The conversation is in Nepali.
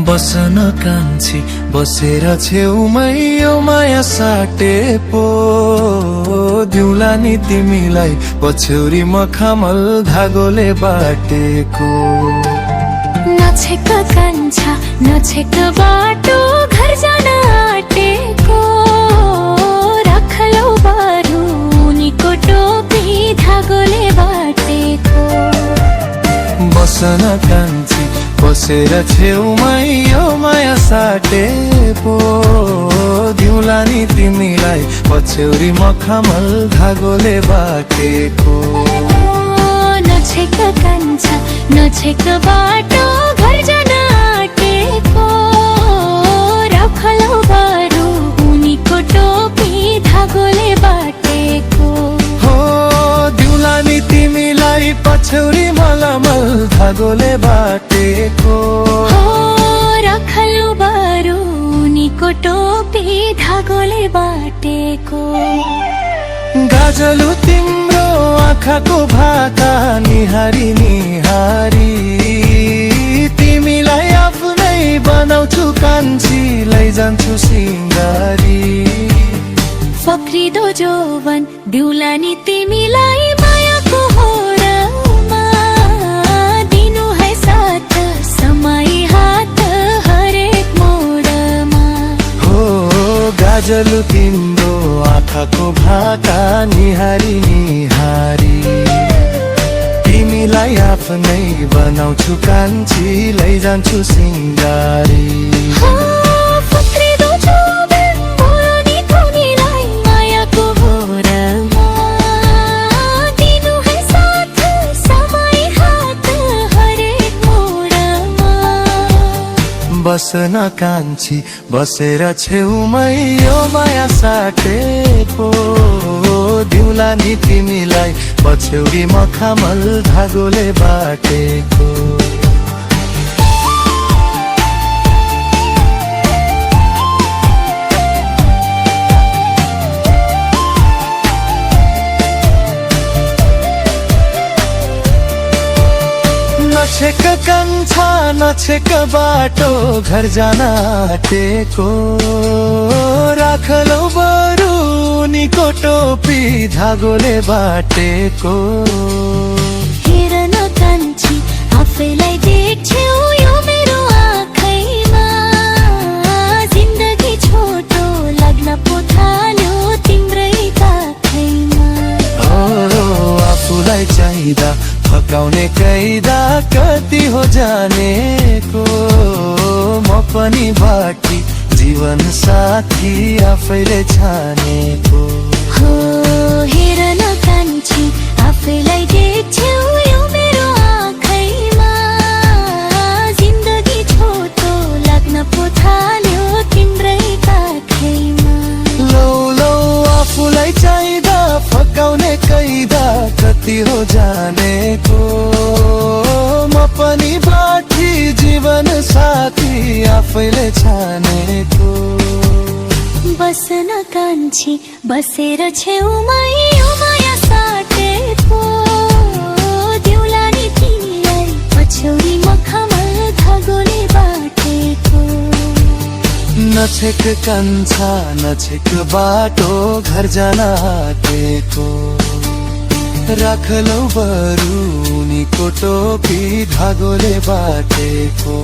बसन कान्छी बसेर छेउमै यो माया साटे पो दिउला नि तिमीलाई पछ्यौरी मखमल धागोले बाटेको। नछेक कान्छा नछेक बाटो घर जान आँटेको, राखलौ बारू उनीको टोपी धागोले बाटेको। बसन कान्छी बसेर छेउमै यो माया साटे पो दिउला नि तिमीलाई पछ्यौरी मखमल धागोले बाटेको। नछेक कान्छा नछेक बाटो घर जान आँटेको, राखलौ बारू उनीको टोपी धागोले बाटेको। हो दिउला नि तिमीलाई पछ्यौरी मलमल धागोले बाटेको। हो राखलौ बारू उनीको टोपी धागोले बाटेको। गाजलु तिम्रो आँखाको भाका निहारी निहारी तिमीलाई आफ्नै बनाउँछु कान्छी लैजान्छु सिंगारी। फक्रिदो जोवन दिउला नि तिमीलाई मायाको होरमा, दिनु है साथ समय हात हरेक मोडमा। हो गाजलु तिम्रो आँखाको भाका निहारी निहारी तिमीलाई आफ्नै बनाउँछु कान्छी लैजान्छु सिंगारी। फक्रिदो जोवन दिउला नि तिमीलाई मायाको होरमा, दिनु है साथ समय हात हरेक मोडमा। बसन कान्छी बसेर छेउमै यो माया साटे पो दिउला नि तिमीलाई पछ्यौरी मखमल धागोले बाटेको। नछेक कान्छा नछेक बाटो घर जान आँटेको, राखलौ बरु उनीको टोपी धागोले बाटेको। हेर न कान्छी आफैलाई देख्छौ यो मेरो आँखैमा, जिन्दगी छोटो लाग्न पो थाल्यो तिम्रै काखैमा। आफूलाई चाहिँदा फकाउने कैदा कति हो जानेको, म पनि बाँकी जीवन साथी आफैले छानेको। हो हेर न कान्छी आफैलाई देख्छौ यो मेरो आँखैमा, जिन्दगी छोटो लाग्न पो थाल्यो तिम्रै काखैमा। लौ लौ आफूलाई चाहिँदा फकाउने कैदा कति हो जानेको, म पनि बाँकी जीवन साथी आफैले छानेको। बसन कान्छी बसेर छेउमै यो माया साटेको, दिउला नि तिमीलाई पछ्यौरी मखमल धागोले बाटेको। नछेक कान्छा नछेक बाटो घर जान आँटेको, राखलौ बरु उनीको टोपी धागोले बाटेको।